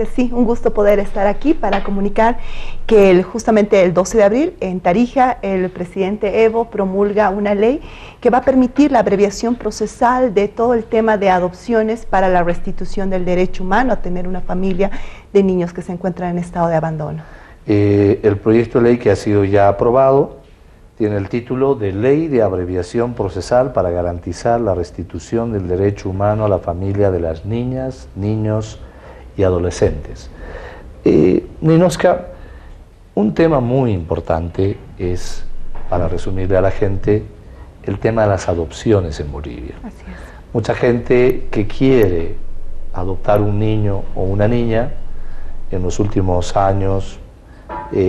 Sí, un gusto poder estar aquí para comunicar que justamente el 12 de abril en Tarija el presidente Evo promulga una ley que va a permitir la abreviación procesal de todo el tema de adopciones para la restitución del derecho humano a tener una familia de niños que se encuentran en estado de abandono. El proyecto de ley que ha sido ya aprobado tiene el título de Ley de Abreviación Procesal para garantizar la restitución del derecho humano a la familia de las niñas, niños y adolescentes. Ninoska, un tema muy importante es, para resumirle a la gente, el tema de las adopciones en Bolivia. Así es. Mucha gente que quiere adoptar un niño o una niña, en los últimos años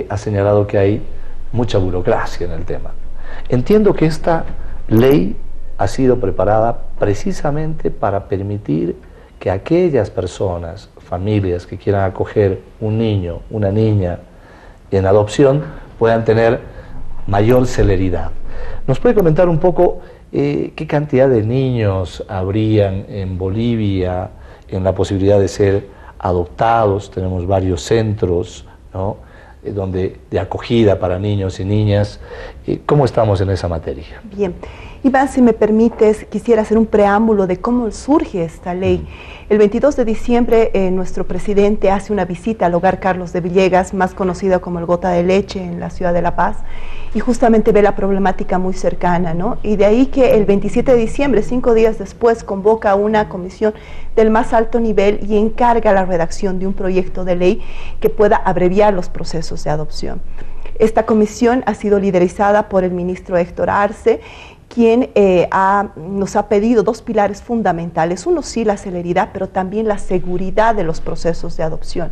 ha señalado que hay mucha burocracia en el tema. Entiendo que esta ley ha sido preparada precisamente para permitir que aquellas personas, familias que quieran acoger un niño, una niña en adopción, puedan tener mayor celeridad. ¿Nos puede comentar un poco qué cantidad de niños habrían en Bolivia en la posibilidad de ser adoptados? Tenemos varios centros, ¿no?, de acogida para niños y niñas. ¿Cómo estamos en esa materia? Bien. Iván, si me permites, quisiera hacer un preámbulo de cómo surge esta ley. El 22 de diciembre nuestro presidente hace una visita al hogar Carlos de Villegas, más conocido como el Gota de Leche en la ciudad de La Paz, y justamente ve la problemática muy cercana, ¿no? Y de ahí que el 27 de diciembre, 5 días después, convoca una comisión del más alto nivel y encarga la redacción de un proyecto de ley que pueda abreviar los procesos de adopción. Esta comisión ha sido liderizada por el ministro Héctor Arce, quien nos ha pedido dos pilares fundamentales. Uno, sí, la celeridad, pero también la seguridad de los procesos de adopción.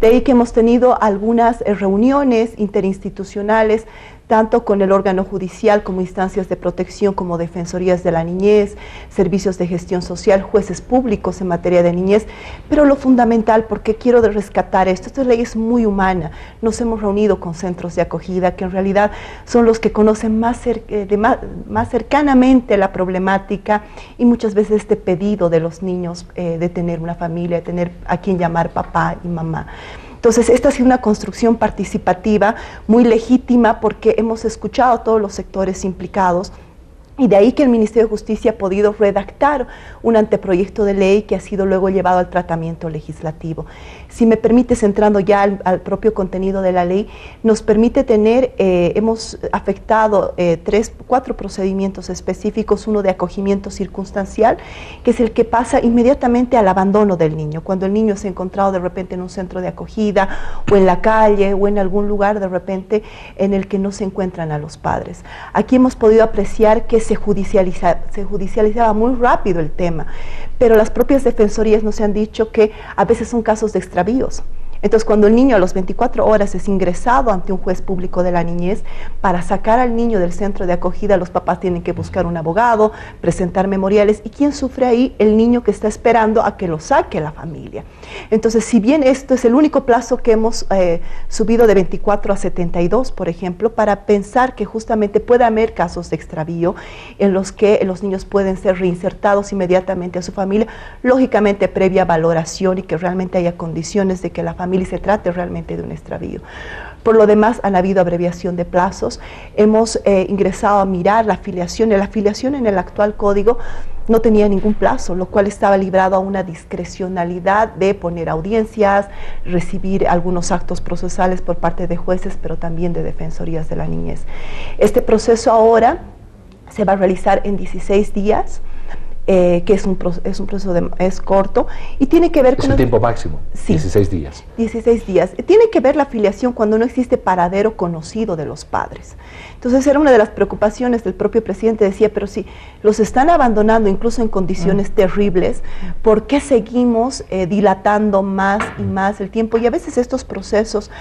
De ahí que hemos tenido algunas reuniones interinstitucionales, tanto con el órgano judicial como instancias de protección como defensorías de la niñez, servicios de gestión social, jueces públicos en materia de niñez, pero lo fundamental, porque quiero rescatar esto, esta ley es muy humana. Nos hemos reunido con centros de acogida que en realidad son los que conocen más cercanamente la problemática y muchas veces este pedido de los niños de tener una familia, de tener a quien llamar papá y mamá. Entonces, esta ha sido una construcción participativa muy legítima porque hemos escuchado a todos los sectores implicados. Y de ahí que el Ministerio de Justicia ha podido redactar un anteproyecto de ley que ha sido luego llevado al tratamiento legislativo. Si me permites, entrando ya al propio contenido de la ley, nos permite tener, hemos afectado 4 procedimientos específicos, uno de acogimiento circunstancial, que es el que pasa inmediatamente al abandono del niño, cuando el niño se ha encontrado de repente en un centro de acogida o en la calle o en algún lugar de repente en el que no se encuentran a los padres. Aquí hemos podido apreciar que se judicializaba muy rápido el tema, pero las propias defensorías nos han dicho que a veces son casos de extravíos. Entonces, cuando el niño a las 24 horas es ingresado ante un juez público de la niñez, para sacar al niño del centro de acogida, los papás tienen que buscar un abogado, presentar memoriales, y ¿quién sufre ahí? El niño que está esperando a que lo saque la familia. Entonces, si bien esto es el único plazo que hemos subido de 24 a 72, por ejemplo, para pensar que justamente puede haber casos de extravío en los que los niños pueden ser reinsertados inmediatamente a su familia, lógicamente previa valoración y que realmente haya condiciones de que la familia se trate realmente de un extravío. Por lo demás, han habido abreviación de plazos. Hemos ingresado a mirar la afiliación. La afiliación en el actual código no tenía ningún plazo, lo cual estaba librado a una discrecionalidad de poner audiencias, recibir algunos actos procesales por parte de jueces, pero también de defensorías de la niñez. Este proceso ahora se va a realizar en 16 días. Que es un proceso es corto y tiene que ver con... Es el tiempo máximo, sí, 16 días. 16 días. Tiene que ver la afiliación cuando no existe paradero conocido de los padres. Entonces era una de las preocupaciones del propio presidente, decía, pero si los están abandonando incluso en condiciones terribles, ¿por qué seguimos dilatando más y más el tiempo? Y a veces estos procesos,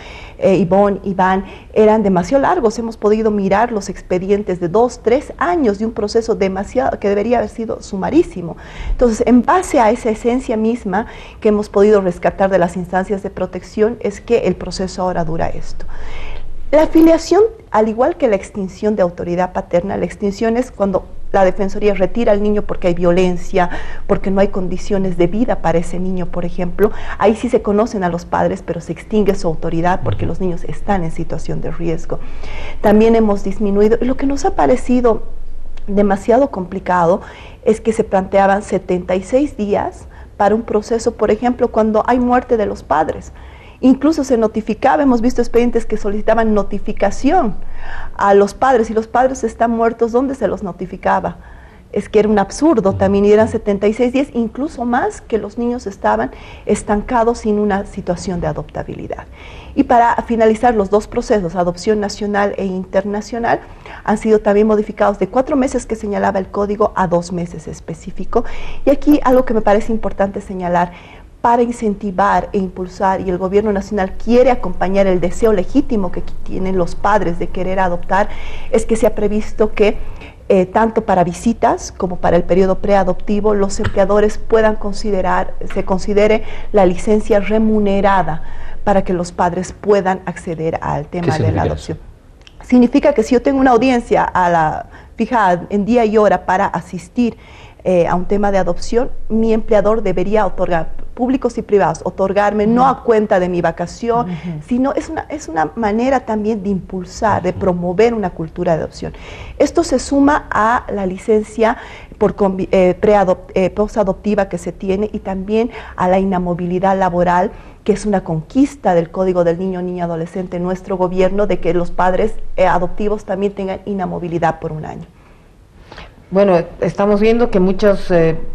Iván, eran demasiado largos. Hemos podido mirar los expedientes de 2, 3 años de un proceso demasiado, que debería haber sido sumarísimo. Entonces, en base a esa esencia misma que hemos podido rescatar de las instancias de protección, es que el proceso ahora dura esto. La afiliación, al igual que la extinción de autoridad paterna, la extinción es cuando la Defensoría retira al niño porque hay violencia, porque no hay condiciones de vida para ese niño, por ejemplo, ahí sí se conocen a los padres, pero se extingue su autoridad porque los niños están en situación de riesgo. También hemos disminuido, lo que nos ha parecido demasiado complicado es que se planteaban 76 días para un proceso, por ejemplo, cuando hay muerte de los padres. Incluso se notificaba, hemos visto expedientes que solicitaban notificación a los padres, y los padres están muertos, ¿dónde se los notificaba? Es que era un absurdo también, y eran 76 días, incluso más, que los niños estaban estancados sin una situación de adoptabilidad. Y para finalizar, los dos procesos, adopción nacional e internacional, han sido también modificados de 4 meses que señalaba el código a 2 meses específico. Y aquí algo que me parece importante señalar, para incentivar e impulsar, y el gobierno nacional quiere acompañar el deseo legítimo que tienen los padres de querer adoptar, es que se ha previsto que tanto para visitas como para el periodo preadoptivo, los empleadores puedan se considere la licencia remunerada para que los padres puedan acceder al tema de la adopción. Significa que si yo tengo una audiencia fijada en día y hora para asistir a un tema de adopción, mi empleador debería otorgar, públicos y privados, otorgarme no a cuenta de mi vacación, sino es una manera también de impulsar, de promover una cultura de adopción. Esto se suma a la licencia por posadoptiva que se tiene, y también a la inamovilidad laboral, que es una conquista del Código del Niño, Niña, Adolescente en nuestro gobierno, de que los padres adoptivos también tengan inamovilidad por 1 año. Bueno, estamos viendo que muchos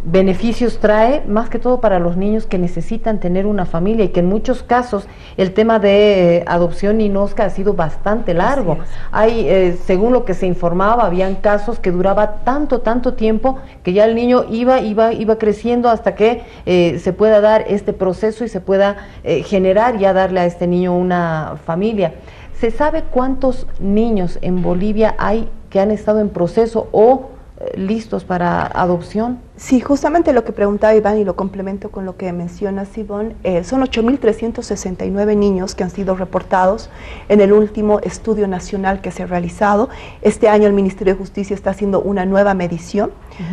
beneficios trae, más que todo para los niños que necesitan tener una familia, y que en muchos casos el tema de adopción INOSCA ha sido bastante largo. Hay, según lo que se informaba, habían casos que duraba tanto tiempo que ya el niño iba creciendo hasta que se pueda dar este proceso y se pueda generar, ya darle a este niño una familia. ¿Se sabe cuántos niños en Bolivia hay que han estado en proceso o listos para adopción? Sí, justamente lo que preguntaba Iván, y lo complemento con lo que menciona Sibón, son 8.369 niños que han sido reportados en el último estudio nacional que se ha realizado. Este año el Ministerio de Justicia está haciendo una nueva medición.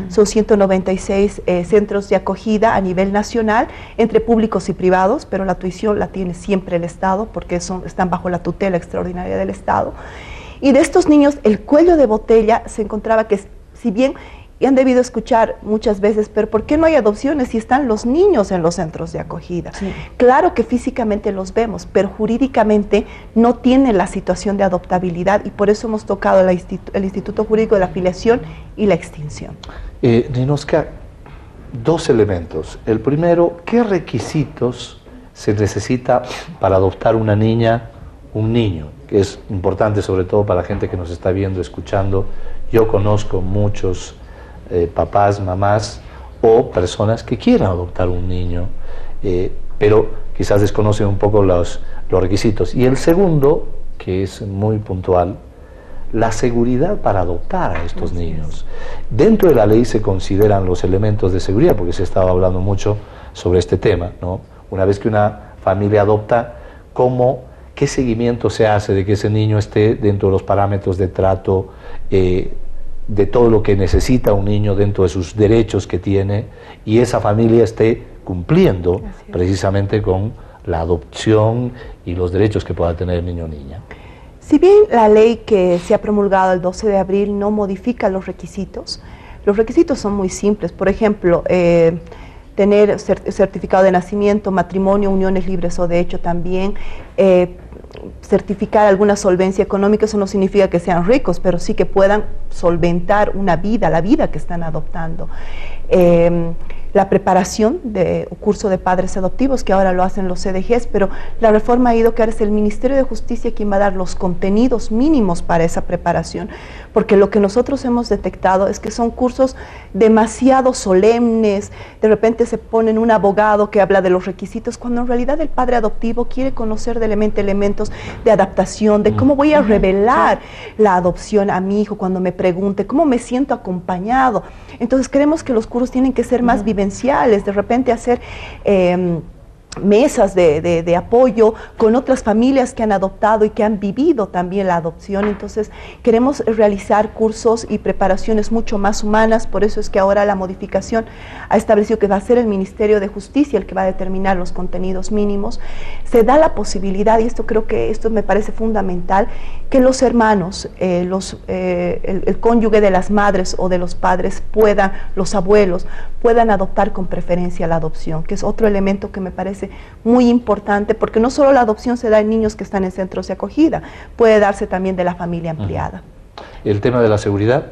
Son 196 centros de acogida a nivel nacional, entre públicos y privados, pero la tuición la tiene siempre el Estado, porque están bajo la tutela extraordinaria del Estado. Y de estos niños, el cuello de botella se encontraba que, si bien y han debido escuchar muchas veces, pero ¿por qué no hay adopciones si están los niños en los centros de acogida? Sí. Claro que físicamente los vemos, pero jurídicamente no tienen la situación de adoptabilidad, y por eso hemos tocado el Instituto Jurídico de la Filiación y la extinción. Ninosca, 2 elementos. El primero, ¿qué requisitos se necesita para adoptar una niña, un niño? Que es importante sobre todo para la gente que nos está viendo, escuchando. Yo conozco muchos papás, mamás o personas que quieran adoptar un niño, pero quizás desconocen un poco los requisitos. Y el segundo, que es muy puntual, la seguridad para adoptar a estos niños. Dentro de la ley se consideran los elementos de seguridad, porque se estaba hablando mucho sobre este tema, ¿no? Una vez que una familia adopta, ¿qué seguimiento se hace de que ese niño esté dentro de los parámetros de trato, de todo lo que necesita un niño dentro de sus derechos que tiene, y esa familia esté cumpliendo precisamente con la adopción y los derechos que pueda tener el niño o niña? Si bien la ley que se ha promulgado el 12 de abril no modifica los requisitos son muy simples. Por ejemplo, tener certificado de nacimiento, matrimonio, uniones libres o de hecho también, certificar alguna solvencia económica. Eso no significa que sean ricos, pero sí que puedan solventar una vida, la vida que están adoptando. La preparación de curso de padres adoptivos, que ahora lo hacen los CDGs, pero la reforma ha ido que ahora es el Ministerio de Justicia quien va a dar los contenidos mínimos para esa preparación, porque lo que nosotros hemos detectado es que son cursos demasiado solemnes. De repente se ponen un abogado que habla de los requisitos, cuando en realidad el padre adoptivo quiere conocer de elementos de adaptación, de cómo voy a revelar la adopción a mi hijo cuando me pregunte, cómo me siento acompañado. Entonces creemos que los cursos tienen que ser más vivenciales, de repente hacer mesas de apoyo con otras familias que han adoptado y que han vivido también la adopción. Entonces queremos realizar cursos y preparaciones mucho más humanas. Por eso es que ahora la modificación ha establecido que va a ser el Ministerio de Justicia el que va a determinar los contenidos mínimos. Se da la posibilidad, y esto creo que esto me parece fundamental, que los hermanos, el cónyuge de las madres o de los padres puedan, los abuelos, puedan adoptar con preferencia la adopción, que es otro elemento que me parece muy importante, porque no solo la adopción se da en niños que están en centros de acogida, puede darse también de la familia ampliada. ¿El tema de la seguridad?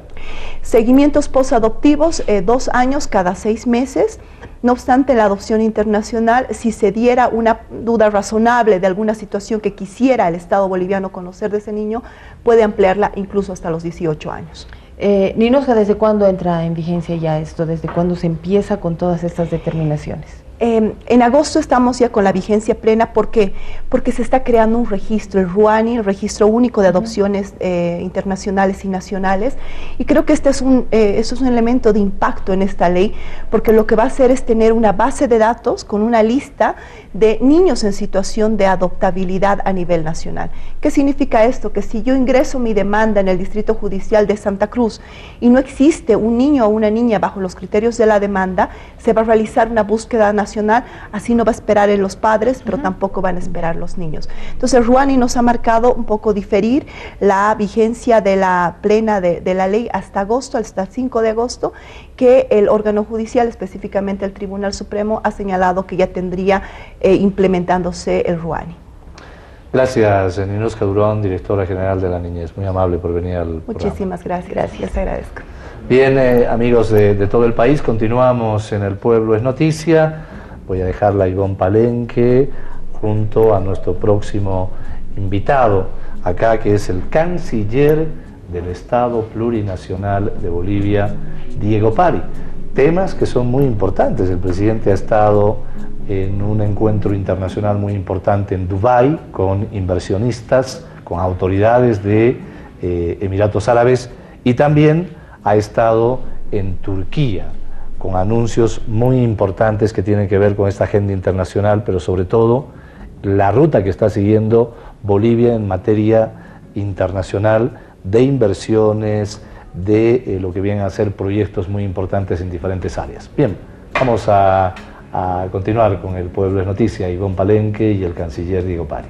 Seguimientos posadoptivos, 2 años cada 6 meses. No obstante, la adopción internacional, si se diera una duda razonable de alguna situación que quisiera el Estado boliviano conocer de ese niño, puede ampliarla incluso hasta los 18 años. Ninosca, ¿desde cuándo entra en vigencia ya esto? ¿Desde cuándo se empieza con todas estas determinaciones? En agosto estamos ya con la vigencia plena. ¿Por qué? Porque se está creando un registro, el RUANI, el Registro Único de Adopciones Internacionales y Nacionales, y creo que eso es un elemento de impacto en esta ley, porque lo que va a hacer es tener una base de datos con una lista de niños en situación de adoptabilidad a nivel nacional. ¿Qué significa esto? Que si yo ingreso mi demanda en el Distrito Judicial de Santa Cruz y no existe un niño o una niña bajo los criterios de la demanda, se va a realizar una búsqueda nacional. Así no va a esperar en los padres, pero tampoco van a esperar los niños. Entonces, RUANI nos ha marcado un poco diferir la vigencia de la plena de la ley hasta agosto, hasta el 5 de agosto, que el órgano judicial, específicamente el Tribunal Supremo, ha señalado que ya tendría implementándose el RUANI. Gracias, Ninosca Durón, directora general de la Niñez. Muy amable por venir al programa. Muchísimas gracias. Gracias, agradezco. Bien, amigos de todo el país, continuamos en El Pueblo es Noticia. Voy a dejarla a Ivonne Palenque junto a nuestro próximo invitado acá, que es el canciller del Estado Plurinacional de Bolivia, Diego Pari. Temas que son muy importantes. El presidente ha estado en un encuentro internacional muy importante en Dubái con inversionistas, con autoridades de Emiratos Árabes, y también ha estado en Turquía con anuncios muy importantes que tienen que ver con esta agenda internacional, pero sobre todo la ruta que está siguiendo Bolivia en materia internacional de inversiones, de lo que vienen a ser proyectos muy importantes en diferentes áreas. Bien, vamos a continuar con El Pueblo es Noticia, Ivonne Palenque y el canciller Diego Pari.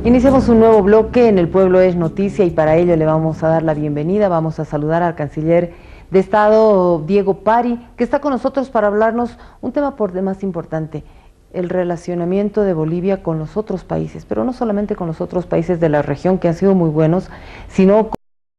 Iniciamos un nuevo bloque en El Pueblo es Noticia, y para ello le vamos a dar la bienvenida. Vamos a saludar al canciller de Estado, Diego Pari, que está con nosotros para hablarnos un tema por demás importante: el relacionamiento de Bolivia con los otros países, pero no solamente con los otros países de la región, que han sido muy buenos, sino con